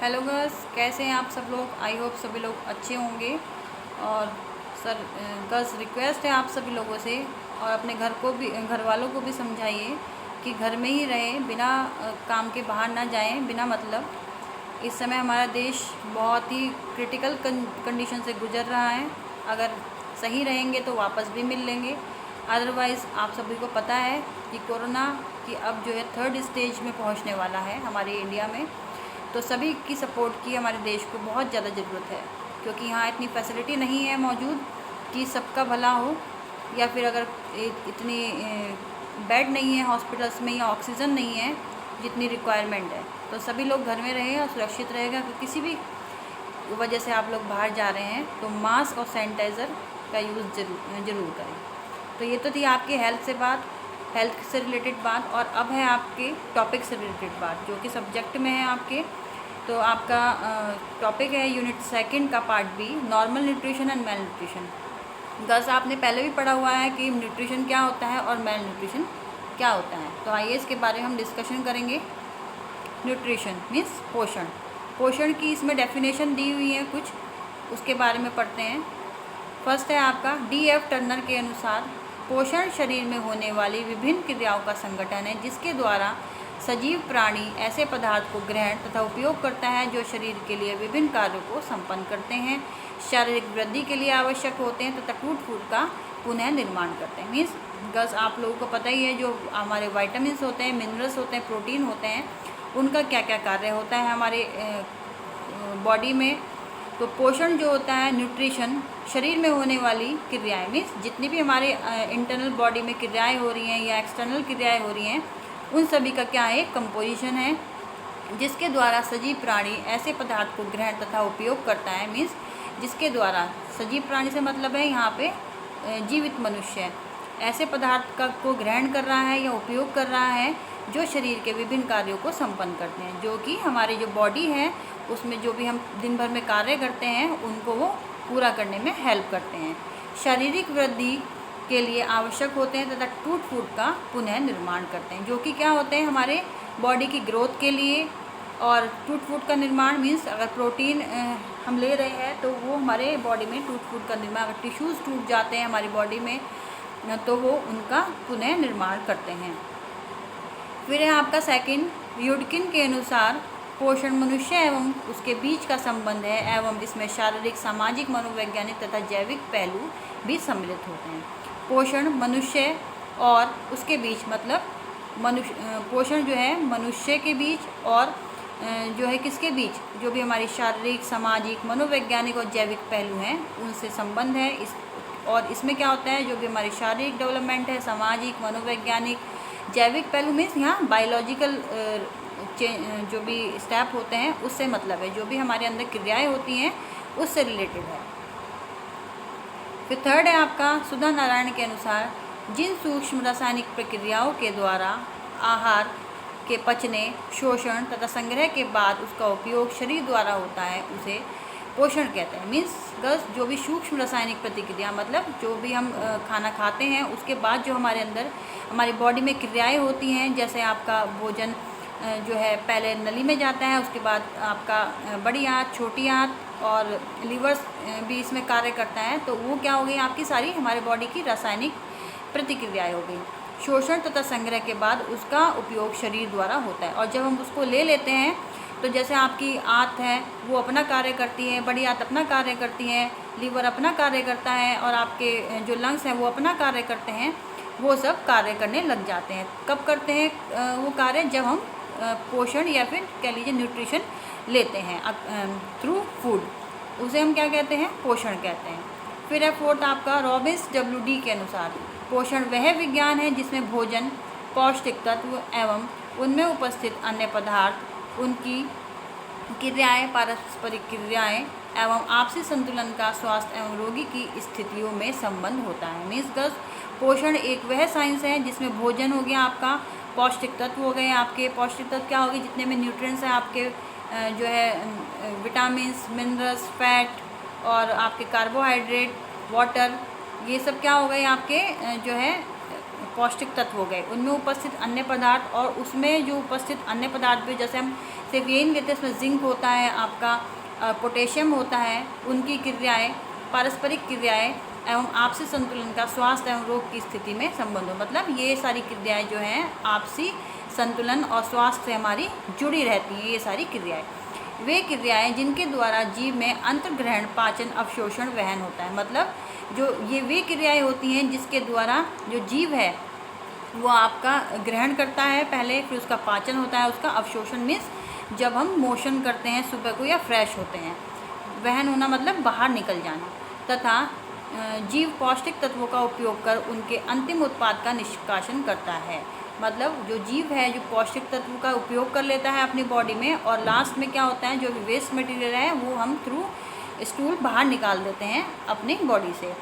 Hello girls, कैसे हैं आप सब लोग। आई होप सभी लोग अच्छे होंगे। और सर गर्ल्स रिक्वेस्ट है आप सभी लोगों से, और अपने घर वालों को भी समझाइए कि घर में ही रहें, बिना काम के बाहर ना जाएं बिना मतलब। इस समय हमारा देश बहुत ही क्रिटिकल कंडीशन से गुजर रहा है। अगर सही रहेंगे तो वापस भी मिल लेंगे, अदरवाइज़ आप सभी को पता है कि कोरोना की अब जो है 3rd स्टेज में पहुंचने वाला है हमारे इंडिया में। तो सभी की सपोर्ट की हमारे देश को बहुत ज़्यादा ज़रूरत है, क्योंकि यहाँ इतनी फैसिलिटी नहीं है मौजूद कि सबका भला हो, या फिर अगर इतनी बेड नहीं है हॉस्पिटल्स में या ऑक्सीजन नहीं है जितनी रिक्वायरमेंट है। तो सभी लोग घर में रहें और सुरक्षित रहेगा, क्योंकि किसी भी वजह से आप लोग बाहर जा रहे हैं तो मास्क और सैनिटाइज़र का यूज़ ज़रूर करें। तो ये तो थी आपकी हेल्थ से रिलेटेड बात। और अब है आपके टॉपिक से रिलेटेड बात, जो कि सब्जेक्ट में है आपके। तो आपका टॉपिक है यूनिट 2 का part B, normal nutrition and malnutrition. Girls, आपने पहले भी पढ़ा हुआ है कि न्यूट्रिशन क्या होता है और मेल न्यूट्रिशन क्या होता है। तो आइए इसके बारे में हम डिस्कशन करेंगे। न्यूट्रिशन मीन्स पोषण। पोषण की इसमें डेफिनेशन दी हुई है कुछ, उसके बारे में पढ़ते हैं। फर्स्ट है आपका D.F. टर्नर के अनुसार, पोषण शरीर में होने वाली विभिन्न क्रियाओं का संगठन है जिसके द्वारा सजीव प्राणी ऐसे पदार्थ को ग्रहण तथा उपयोग करता है जो शरीर के लिए विभिन्न कार्यों को संपन्न करते हैं, शारीरिक वृद्धि के लिए आवश्यक होते हैं तथा टूट फूट का पुनः निर्माण करते हैं। मीन्स गर्ल्स, आप लोगों को पता ही है जो हमारे वाइटामिन होते हैं, मिनरल्स होते हैं, प्रोटीन होते हैं, उनका क्या क्या कार्य होता है हमारे बॉडी में। तो पोषण जो होता है, न्यूट्रिशन, शरीर में होने वाली क्रियाएं, मीन्स जितनी भी हमारे इंटरनल बॉडी में क्रियाएं हो रही हैं या एक्सटर्नल क्रियाएं हो रही हैं, उन सभी का क्या है, कंपोजिशन है, जिसके द्वारा सजीव प्राणी ऐसे पदार्थ को ग्रहण तथा उपयोग करता है। मीन्स जिसके द्वारा, सजीव प्राणी से मतलब है यहाँ पे जीवित मनुष्य ऐसे पदार्थ को ग्रहण कर रहा है या उपयोग कर रहा है जो शरीर के विभिन्न कार्यों को संपन्न करते हैं, जो कि हमारी जो बॉडी है उसमें जो भी हम दिन भर में कार्य करते हैं उनको वो पूरा करने में हेल्प करते हैं, शारीरिक वृद्धि के लिए आवश्यक होते हैं तथा टूट फूट का पुनः निर्माण करते हैं, जो कि क्या होते हैं हमारे बॉडी की ग्रोथ के लिए। और टूट फूट का निर्माण मीन्स अगर प्रोटीन हम ले रहे हैं तो वो हमारे बॉडी में टूट फूट का निर्माण, अगर टिश्यूज़ टूट जाते हैं हमारी बॉडी में तो वो उनका पुनः निर्माण करते हैं। फिर है आपका सेकंड, युडकिन के अनुसार, पोषण मनुष्य एवं उसके बीच का संबंध है एवं इसमें शारीरिक, सामाजिक, मनोवैज्ञानिक तथा जैविक पहलू भी सम्मिलित होते हैं। पोषण मनुष्य और उसके बीच मतलब पोषण जो है मनुष्य के बीच और जो है किसके बीच, जो भी हमारी शारीरिक, सामाजिक, मनोवैज्ञानिक और जैविक पहलू हैं उनसे संबंध है। और इसमें क्या होता है, जो भी हमारी शारीरिक डेवलपमेंट है, सामाजिक, मनोवैज्ञानिक, जैविक पहलू मीन्स यहाँ बायोलॉजिकल जो भी स्टेप होते हैं उससे मतलब है, जो भी हमारे अंदर क्रियाएं होती हैं उससे रिलेटेड है। फिर थर्ड है आपका सुधा नारायण के अनुसार, जिन सूक्ष्म रासायनिक प्रक्रियाओं के द्वारा आहार के पचने, शोषण तथा संग्रह के बाद उसका उपयोग शरीर द्वारा होता है उसे पोषण कहते हैं। मीन्स गर्ल्स, जो भी सूक्ष्म रासायनिक प्रतिक्रिया मतलब जो भी हम खाना खाते हैं उसके बाद जो हमारे अंदर हमारी बॉडी में क्रियाएं होती हैं, जैसे आपका भोजन जो है पहले नली में जाता है, उसके बाद आपका बड़ी आंत, छोटी आंत और लीवर्स भी इसमें कार्य करता है। तो वो क्या हो गई, आपकी सारी हमारे बॉडी की रासायनिक प्रतिक्रियाएं हो गई। शोषण तथा संग्रह के बाद उसका उपयोग शरीर द्वारा होता है। और जब हम उसको ले लेते हैं तो जैसे आपकी आंत है वो अपना कार्य करती है, बड़ी आंत अपना कार्य करती है, लीवर अपना कार्य करता है और आपके जो लंग्स हैं वो अपना कार्य करते हैं, वो सब कार्य करने लग जाते हैं। कब करते हैं वो कार्य, जब हम पोषण या फिर कह लीजिए न्यूट्रिशन लेते हैं थ्रू फूड, उसे हम क्या कहते हैं, पोषण कहते हैं। फिर है फोर्थ आपका रॉबिन्स WD के अनुसार, पोषण वह विज्ञान है जिसमें भोजन, पौष्टिक तत्व एवं उनमें उपस्थित अन्य पदार्थ, उनकी क्रियाएं, पारस्परिक क्रियाएं एवं आपसी संतुलन का स्वास्थ्य एवं रोगी की स्थितियों में संबंध होता है। मीन्स गर्ल्स, पोषण एक वह साइंस है जिसमें भोजन हो गया आपका, पौष्टिक तत्व हो गए आपके, पौष्टिक तत्व क्या हो गए, जितने में न्यूट्रिएंट्स हैं आपके जो है विटामिन्स, मिनरल्स, फैट और आपके कार्बोहाइड्रेट, वाटर, ये सब क्या हो गए आपके जो है पौष्टिक तत्व हो गए, उनमें उपस्थित अन्य पदार्थ, और उसमें जो उपस्थित अन्य पदार्थ भी, जैसे हम सिर्फ यही नहीं लेते, इसमें जिंक होता है, आपका पोटेशियम होता है, उनकी क्रियाएं, पारस्परिक क्रियाएं एवं आपसी संतुलन का स्वास्थ्य एवं रोग की स्थिति में संबंध हो। मतलब ये सारी क्रियाएं जो हैं आपसी संतुलन और स्वास्थ्य से हमारी जुड़ी रहती हैं। ये सारी क्रियाएं वे क्रियाएं जिनके द्वारा जीव में अंतर्ग्रहण, पाचन, अवशोषण, वहन होता है। मतलब जो ये वे क्रियाएं होती हैं जिसके द्वारा जो जीव है वो आपका ग्रहण करता है पहले, फिर उसका पाचन होता है, उसका अवशोषण मीन्स जब हम मोशन करते हैं सुबह को या फ्रेश होते हैं, वहन होना मतलब बाहर निकल जाना, तथा जीव पौष्टिक तत्वों का उपयोग कर उनके अंतिम उत्पाद का निष्कासन करता है। मतलब जो जीव है जो पौष्टिक तत्व का उपयोग कर लेता है अपनी बॉडी में, और लास्ट में क्या होता है, जो भी वेस्ट मटेरियल है वो हम थ्रू स्टूल बाहर निकाल देते हैं अपनी बॉडी से।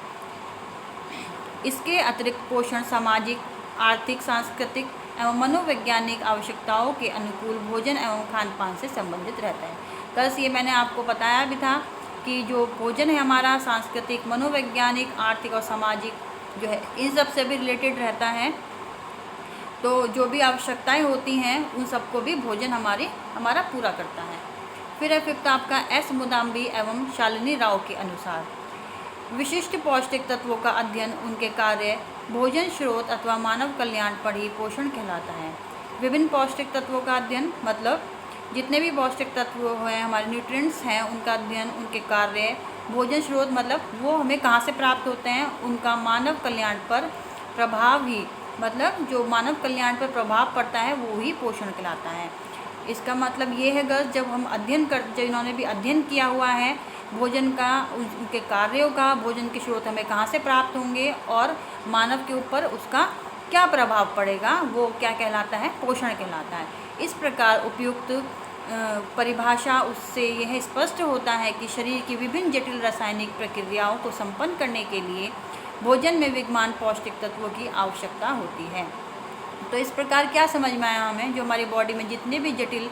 इसके अतिरिक्त पोषण सामाजिक, आर्थिक, सांस्कृतिक एवं मनोवैज्ञानिक आवश्यकताओं के अनुकूल भोजन एवं खान पान से संबंधित रहता है। कल ये मैंने आपको बताया भी था कि जो भोजन है हमारा सांस्कृतिक, मनोवैज्ञानिक, आर्थिक और सामाजिक जो है इन सब से भी रिलेटेड रहता है। तो जो भी आवश्यकताएं होती हैं उन सबको भी भोजन हमारा पूरा करता है। फिर है फिफ्थ आपका एस मुदाम्बी एवं शालिनी राव के अनुसार विशिष्ट पौष्टिक तत्वों का अध्ययन उनके कार्य, भोजन स्रोत अथवा मानव कल्याण पर ही पोषण कहलाता है। विभिन्न पौष्टिक तत्वों का अध्ययन मतलब जितने भी पौष्टिक तत्व हैं हमारे न्यूट्रिएंट्स हैं उनका अध्ययन, उनके कार्य, भोजन स्रोत मतलब वो हमें कहाँ से प्राप्त होते हैं, उनका मानव कल्याण पर प्रभाव ही, मतलब जो मानव कल्याण पर प्रभाव पड़ता है वो ही पोषण कहलाता है। इसका मतलब ये है गर्ल्स, जब हम अध्ययन कर, जब इन्होंने भी अध्ययन किया हुआ है भोजन का, उनके कार्यों का, भोजन के स्रोत हमें कहाँ से प्राप्त होंगे और मानव के ऊपर उसका क्या प्रभाव पड़ेगा, वो क्या कहलाता है, पोषण कहलाता है। इस प्रकार उपयुक्त परिभाषा उससे यह स्पष्ट होता है कि शरीर की विभिन्न जटिल रासायनिक प्रक्रियाओं को संपन्न करने के लिए भोजन में विद्यमान पौष्टिक तत्वों की आवश्यकता होती है। तो इस प्रकार क्या समझ में आया हमें, जो हमारी बॉडी में जितने भी जटिल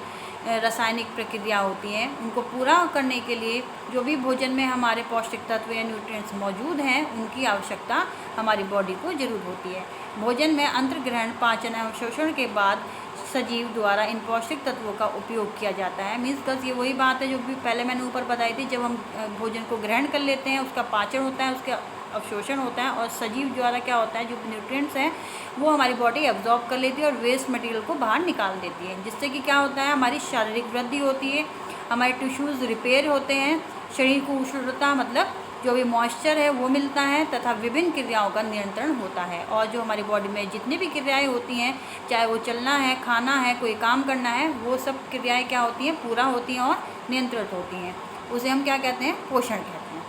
रासायनिक प्रक्रिया होती हैं उनको पूरा करने के लिए जो भी भोजन में हमारे पौष्टिक तत्व या न्यूट्रिएंट्स मौजूद हैं उनकी आवश्यकता हमारी बॉडी को जरूर होती है। भोजन में अंतर्ग्रहण, पाचन एवं शोषण के बाद सजीव द्वारा इन पौष्टिक तत्वों का उपयोग किया जाता है। मीन्स बस ये वही बात है जो भी पहले मैंने ऊपर बताई थी, जब हम भोजन को ग्रहण कर लेते हैं उसका पाचन होता है, उसका अवशोषण होता है, और सजीव द्वारा क्या होता है, जो न्यूट्रिएंट्स हैं वो हमारी बॉडी एब्जॉर्ब कर लेती है और वेस्ट मटेरियल को बाहर निकाल देती है, जिससे कि क्या होता है, हमारी शारीरिक वृद्धि होती है, हमारे टिश्यूज़ रिपेयर होते हैं, शरीर को उष्णता मतलब जो भी मॉइस्चर है वो मिलता है, तथा विभिन्न क्रियाओं का नियंत्रण होता है। और जो हमारी बॉडी में जितनी भी क्रियाएं होती हैं, चाहे वो चलना है, खाना है, कोई काम करना है, वो सब क्रियाएं क्या होती हैं, पूरा होती हैं और नियंत्रित होती हैं। उसे हम क्या कहते हैं, पोषण कहते हैं।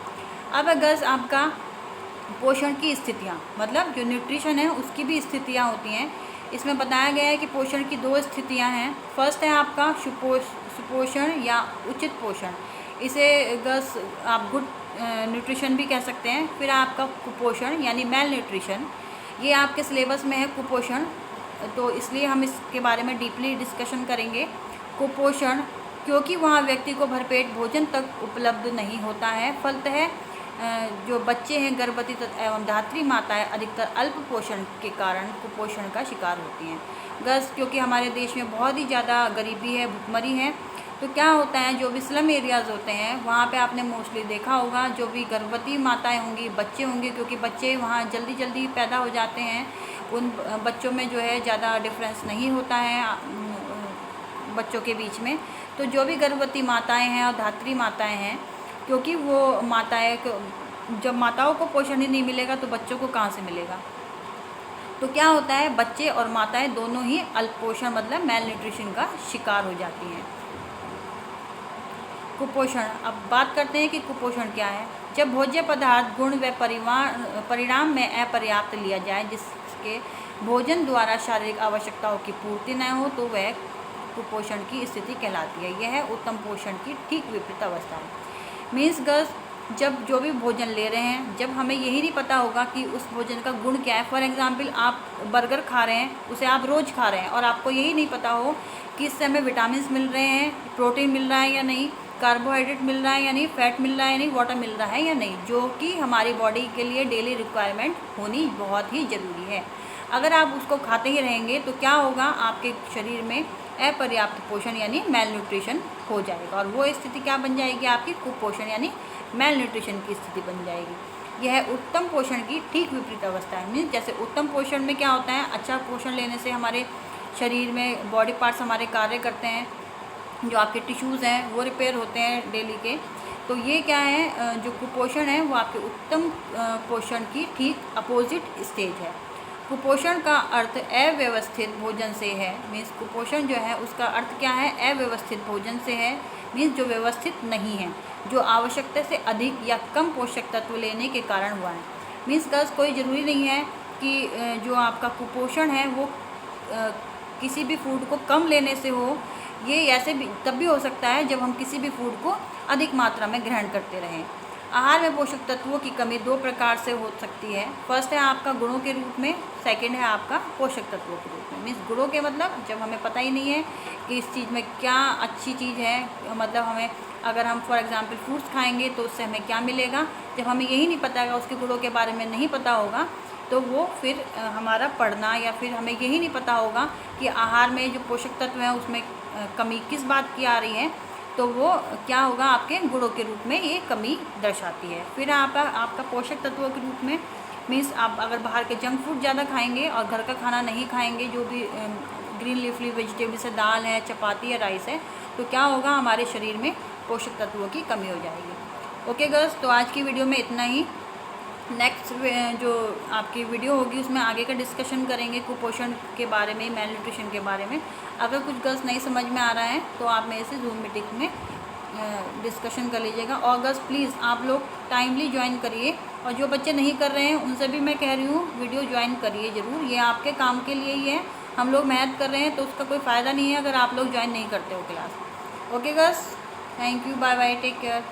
अब अगर आपका पोषण की स्थितियाँ, मतलब जो न्यूट्रिशन है उसकी भी स्थितियाँ होती हैं। इसमें बताया गया है कि पोषण की 2 स्थितियाँ हैं। फर्स्ट है आपका सुपोषण या उचित पोषण, इसे गर्ल्स आप गुड न्यूट्रिशन भी कह सकते हैं। फिर आपका कुपोषण यानी मेल न्यूट्रिशन, ये आपके सिलेबस में है कुपोषण, तो इसलिए हम इसके बारे में डीपली डिस्कशन करेंगे। कुपोषण क्योंकि वहाँ व्यक्ति को भरपेट भोजन तक उपलब्ध नहीं होता है, फलतः जो बच्चे हैं, गर्भवती एवं धात्री माताएं अधिकतर अल्प पोषण के कारण कुपोषण का शिकार होती हैं। गर्ल्स क्योंकि हमारे देश में बहुत ही ज़्यादा गरीबी है, भुखमरी है, तो क्या होता है, जो भी स्लम एरियाज़ होते हैं वहाँ पे आपने मोस्टली देखा होगा, जो भी गर्भवती माताएं होंगी, बच्चे होंगे, क्योंकि बच्चे वहाँ जल्दी जल्दी पैदा हो जाते हैं, उन बच्चों में जो है ज़्यादा डिफरेंस नहीं होता है बच्चों के बीच में। तो जो भी गर्भवती माताएं हैं और धात्री माताएं हैं, क्योंकि वो माताएं, जब माताओं को पोषण ही नहीं मिलेगा तो बच्चों को कहाँ से मिलेगा, तो क्या होता है, बच्चे और माताएं दोनों ही अल्प पोषण मतलब मेल न्यूट्रिशन का शिकार हो जाती हैं। कुपोषण, अब बात करते हैं कि कुपोषण क्या है। जब भोज्य पदार्थ गुण व परिणाम में अपर्याप्त लिया जाए, जिसके भोजन द्वारा शारीरिक आवश्यकताओं की पूर्ति न हो, तो वह कुपोषण की स्थिति कहलाती है। यह उत्तम पोषण की ठीक विपरीत अवस्था है। मीन्स गर्ल्स, जब जो भी भोजन ले रहे हैं, जब हमें यही नहीं पता होगा कि उस भोजन का गुण क्या है। फॉर एग्जांपल आप बर्गर खा रहे हैं, उसे आप रोज़ खा रहे हैं और आपको यही नहीं पता हो कि इससे हमें विटामिन मिल रहे हैं, प्रोटीन मिल रहा है या नहीं, कार्बोहाइड्रेट मिल रहा है या नहीं, फैट मिल रहा है या नहीं, वाटर मिल रहा है या नहीं, जो कि हमारी बॉडी के लिए डेली रिक्वायरमेंट होनी बहुत ही ज़रूरी है। अगर आप उसको खाते ही रहेंगे तो क्या होगा, आपके शरीर में अपर्याप्त पोषण यानी मेल न्यूट्रिशन हो जाएगा, और वो स्थिति क्या बन जाएगी, आपकी कुपोषण यानी मेल न्यूट्रिशन की स्थिति बन जाएगी। यह उत्तम पोषण की ठीक विपरीत अवस्था है। मीन्स जैसे उत्तम पोषण में क्या होता है, अच्छा पोषण लेने से हमारे शरीर में बॉडी पार्ट्स हमारे कार्य करते हैं, जो आपके टिश्यूज़ हैं वो रिपेयर होते हैं डेली के। तो ये क्या है, जो कुपोषण है वो आपके उत्तम पोषण की ठीक अपोजिट स्टेज है। कुपोषण का अर्थ अव्यवस्थित भोजन से है। मीन्स कुपोषण जो है उसका अर्थ क्या है, अव्यवस्थित भोजन से है। मीन्स जो व्यवस्थित नहीं है, जो आवश्यकता से अधिक या कम पोषक तत्व लेने के कारण हुआ है। मीन्स गर्ल्स कोई ज़रूरी नहीं है कि जो आपका कुपोषण है वो किसी भी फूड को कम लेने से हो। ये ऐसे भी तब भी हो सकता है जब हम किसी भी फूड को अधिक मात्रा में ग्रहण करते रहें। आहार में पोषक तत्वों की कमी दो प्रकार से हो सकती है। फर्स्ट है आपका गुणों के रूप में, सेकंड है आपका पोषक तत्वों के रूप में। मीन्स गुणों के मतलब जब हमें पता ही नहीं है कि इस चीज़ में क्या अच्छी चीज़ है, मतलब हमें अगर हम फॉर एग्जांपल फ्रूट्स खाएंगे तो उससे हमें क्या मिलेगा, जब हमें यही नहीं पता है, उसके गुणों के बारे में नहीं पता होगा, तो वो फिर हमारा पढ़ना, या फिर हमें यही नहीं पता होगा कि आहार में जो पोषक तत्व हैं उसमें कमी किस बात की आ रही है, तो वो क्या होगा, आपके गुणों के रूप में ये कमी दर्शाती है। फिर आपका पोषक तत्वों के रूप में, मीन्स आप अगर बाहर के जंक फूड ज़्यादा खाएंगे और घर का खाना नहीं खाएंगे, जो भी ग्रीन लीफली वेजिटेबल्स है, दाल है, चपाती है, राइस है, तो क्या होगा, हमारे शरीर में पोषक तत्वों की कमी हो जाएगी। ओके गर्ल्स, तो आज की वीडियो में इतना ही। नेक्स्ट जो आपकी वीडियो होगी उसमें आगे का डिस्कशन करेंगे कुपोषण के बारे में, मेल न्यूट्रिशन के बारे में। अगर कुछ गर्ल्स नहीं समझ में आ रहा है तो आप मेरे से जूम मीटिंग में डिस्कशन कर लीजिएगा। और गर्ल्स प्लीज़ आप लोग टाइमली ज्वाइन करिए, और जो बच्चे नहीं कर रहे हैं उनसे भी मैं कह रही हूँ वीडियो ज्वाइन करिए ज़रूर। ये आपके काम के लिए ही है, हम लोग मेहनत कर रहे हैं तो उसका कोई फ़ायदा नहीं है अगर आप लोग ज्वाइन नहीं करते हो class. Okay girls, thank you, bye bye, take care.